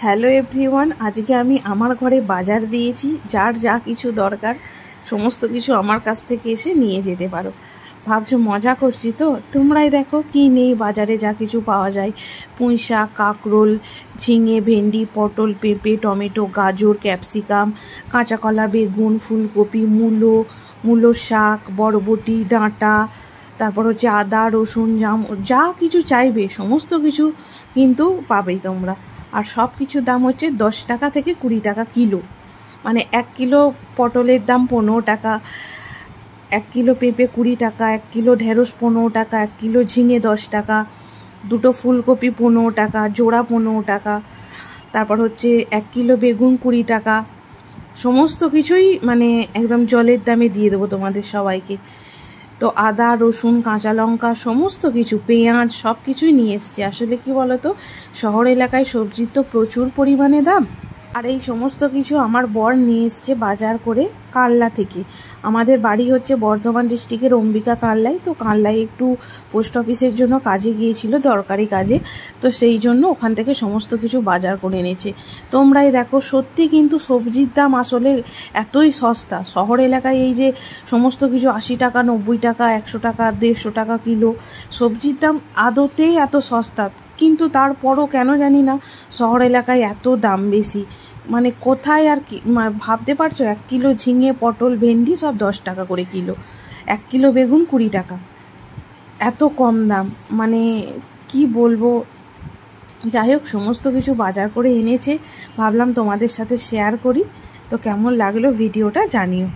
Hello everyone, আজকে আমি আমার ঘরে বাজার দিয়েছি। যার যা কিছু দরকার সমস্ত কিছু আমার কাছ থেকে এসে নিয়ে যেতে পারো। ভাবছো মজা করছি তো? তোমরাই দেখো কি নেই বাজারে, যা কিছু পাওয়া যায়। পুঁই শাক, কাঁকরোল, ঝিঙে, ভেন্ডি, পটল, পেঁপে, টমেটো, গাজর, ক্যাপসিকাম, কাঁচা কলা, বেগুন, ফুলকপি, মূলো শাক, বরবটি, ডাঁটা, তারপর হচ্ছে আদা, রসুন, যা কিছু চাইবে সমস্ত কিছু কিন্তু পাবেই তোমরা। আর সব কিছুর দাম হচ্ছে 10 টাকা থেকে 20 টাকা কিলো। মানে 1 কিলো পটলের দাম 15 টাকা, 1 কিলো পেঁপে 20 টাকা, 1 কিলো ঢেঁড়স 15 টাকা, 1 কিলো ঝিঙে 10 টাকা, 2টো ফুলকপি 15 টাকা, জোড়া 15 টাকা, তারপর হচ্ছে 1 কিলো বেগুন 20 টাকা। সমস্ত কিছুই মানে একদম জলের দামে দিয়ে দেবো তোমাদের সবাইকে। তো আদা, রসুন, কাঁচা লঙ্কা, সমস্ত কিছু, পেঁয়াজ, সব কিছুই নিয়ে এসছে। আসলে কি বলতো, শহর এলাকায় সবজির তো প্রচুর পরিমাণে দাম। আর এই সমস্ত কিছু আমার বর নিয়ে এসছে বাজার করে কালনা থেকে। আমাদের বাড়ি হচ্ছে বর্ধমান ডিস্ট্রিক্টের অম্বিকা কালনায়। তো কালনায় একটু পোস্ট অফিসের জন্য কাজে গিয়েছিল, দরকারি কাজে। তো সেই জন্য ওখান থেকে সমস্ত কিছু বাজার করে এনেছে। তোমরাই দেখো, সত্যি কিন্তু সবজির দাম আসলে এতই সস্তা। শহর এলাকায় এই যে সমস্ত কিছু 80 টাকা, 90 টাকা, 100 টাকা, 150 টাকা কিলো সবজির দাম আদতেই এত সস্তা, কিন্তু তারপরও কেন জানি না শহর এলাকায় এত দাম বেশি। মানে কোথায় আর কি ভাবতে পারছো? 1 কিলো ঝিঙে, পটল, ভেন্ডি সব 10 টাকা করে কিলো, 1 কিলো বেগুন 20 টাকা, এত কম দাম। মানে কি বলবো, যাই হোক সমস্ত কিছু বাজার করে এনেছে, ভাবলাম তোমাদের সাথে শেয়ার করি। তো কেমন লাগলো ভিডিওটা জানিও।